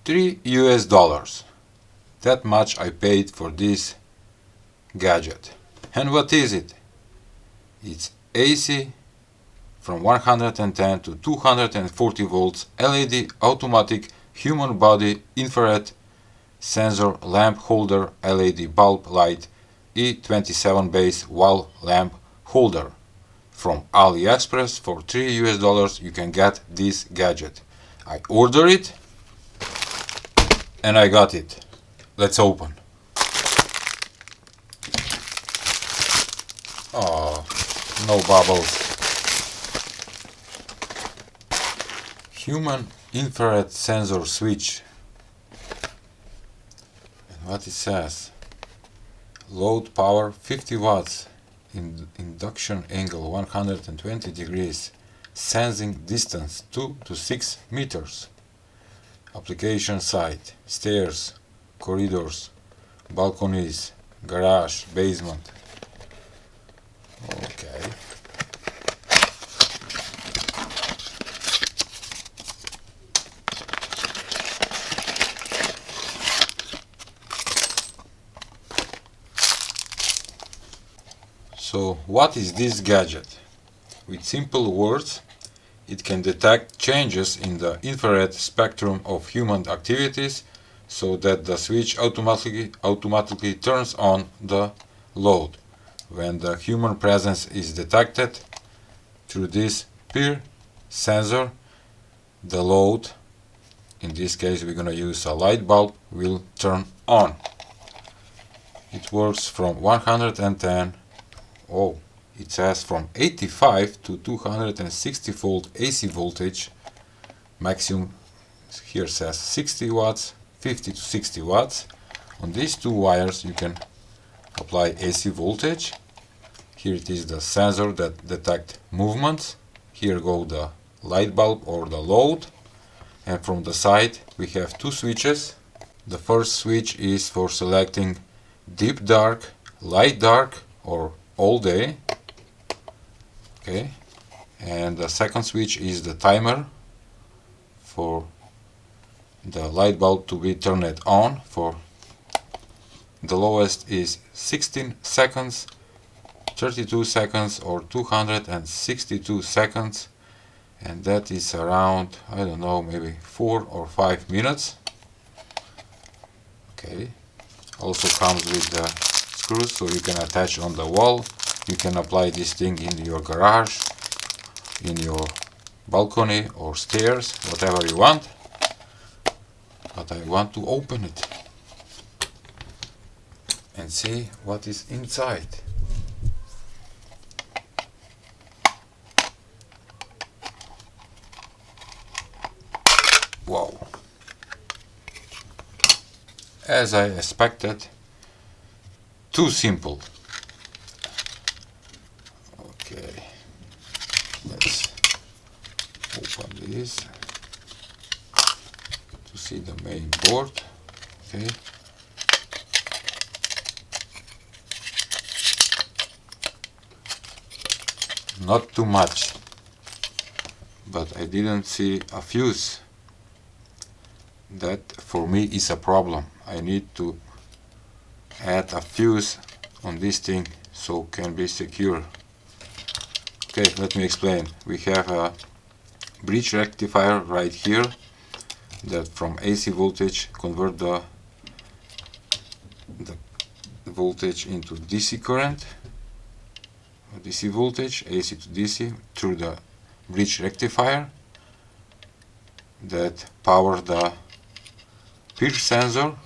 $3. That much I paid for this gadget. And what is it? It's AC from 110 to 240 volts LED automatic human body infrared sensor lamp holder LED bulb light E27 base wall lamp holder. From Aliexpress for $3 you can get this gadget. I ordered it and I got it. Let's open. Oh, no bubbles. Human infrared sensor switch. And what it says: load power 50 watts, induction angle 120 degrees, sensing distance 2 to 6 meters. Application site: stairs, corridors, balconies, garage, basement. Okay. So what is this gadget? With simple words, it can detect changes in the infrared spectrum of human activities so that the switch automatically turns on the load when the human presence is detected. Through this peer sensor, the load, in this case we're going to use a light bulb, will turn on. It works from 110, it says from 85 to 260 volt AC voltage. Maximum here says 60 watts, 50 to 60 watts. On these two wires you can apply AC voltage. Here it is the sensor that detects movements. Here go the light bulb or the load. And from the side we have two switches. The first switch is for selecting deep dark, light dark or all day. Okay. And the second switch is the timer for the light bulb to be turned on. For the lowest is 16 seconds, 32 seconds or 262 seconds, and that is around, I don't know, maybe 4 or 5 minutes. Okay. Also comes with the screws so you can attach on the wall. You can apply this thing in your garage, in your balcony or stairs, whatever you want. But I want to open it and see what is inside. Wow. As I expected, too simple. Okay, let's open this to see the main board. Okay. Not too much, but I didn't see a fuse. That for me is a problem. I need to add a fuse on this thing so can be secure. Okay, let me explain. We have a bridge rectifier right here that from AC voltage convert the voltage into DC current, DC voltage, AC to DC through the bridge rectifier that power the peer sensor,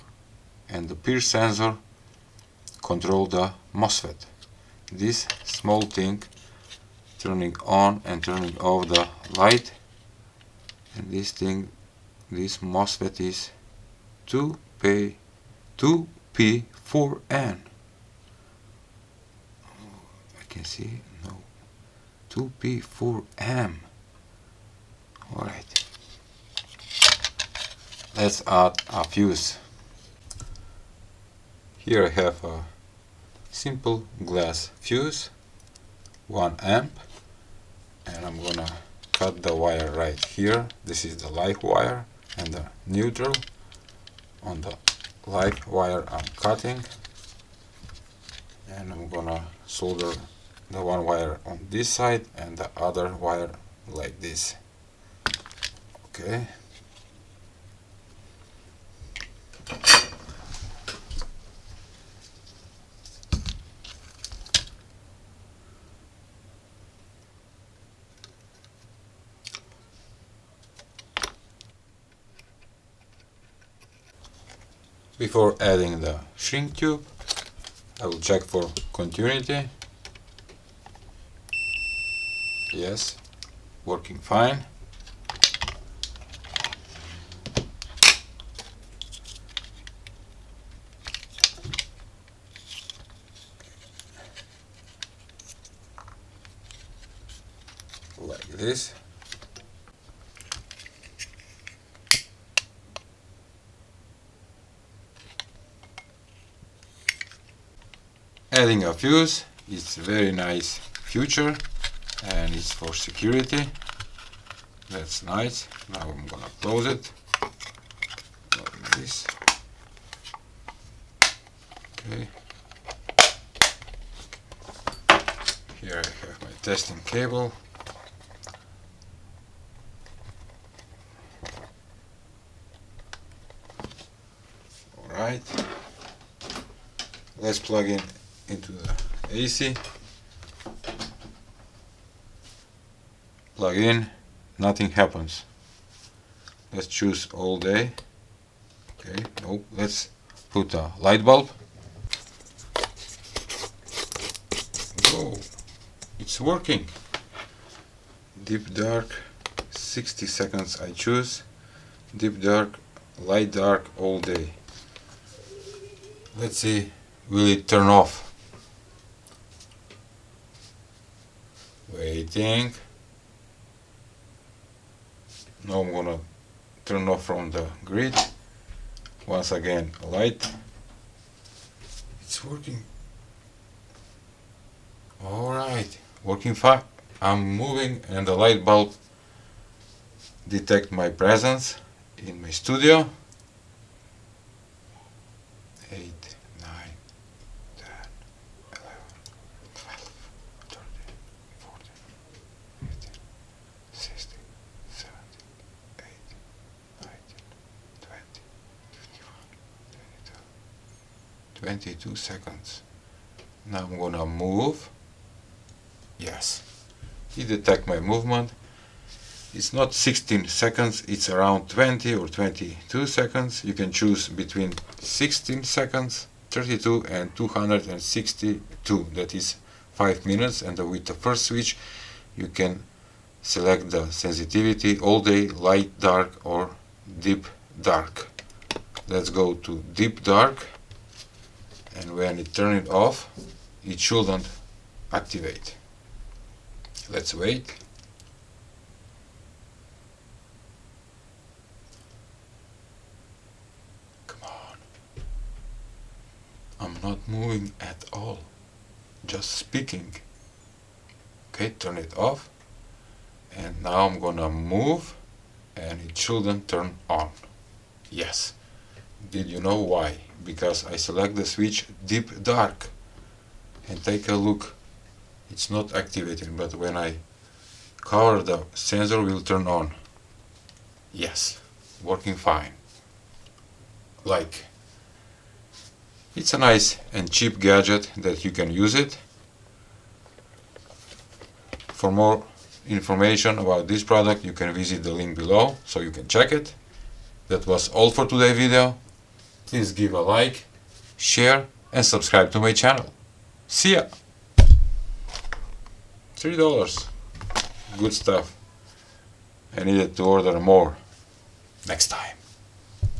and the peer sensor control the MOSFET. This small thing turning on and turning off the light, and this thing, this MOSFET is 2P4N. I can see, no, 2P4M. Alright, let's add a fuse. Here I have a simple glass fuse, 1 amp, and I'm gonna cut the wire right here. This is the live wire and the neutral. on the light wire I'm cutting, and I'm gonna solder the one wire on this side and the other wire like this. Okay. Before adding the shrink tube, I will check for continuity. Yes, working fine. Like this. Adding a fuse is a very nice feature, and it's for security. That's nice. Now I'm gonna close it like this. Okay. Here I have my testing cable. Alright. Let's plug in into the AC. Plug in, nothing happens. Let's choose all day. Okay, nope. Let's put a light bulb. Whoa, it's working. Deep dark, 60 seconds I choose. Deep dark, light dark all day. Let's see, will it turn off? Waiting. Now I'm gonna turn off from the grid. Once again, light. It's working. Alright, working fine. I'm moving and the light bulb detect my presence in my studio. 8, 9, 10, 11, 12, 13, 14, 15, 16, 17, 18, 19, 20, 21, 22 seconds. Now I'm gonna move. Yes, he detects my movement. It's not 16 seconds, it's around 20 or 22 seconds. You can choose between 16 seconds, 32 and 262, that is 5 minutes. And with the first switch you can select the sensitivity, all day, light dark or deep dark. Let's go to deep dark, and when it turns it off it shouldn't activate. Let's wait. I'm not moving at all, just speaking. Okay, turn it off, and now I'm gonna move and it shouldn't turn on. Yes. Did you know why? Because I select the switch deep dark, and take a look, it's not activating, but when I cover the sensor will turn on. Yes, working fine. Like, it's a nice and cheap gadget that you can use it. For more information about this product you can visit the link below so you can check it. That was all for today's video. Please give a like, share and subscribe to my channel. See ya! $3. Good stuff. I needed to order more next time.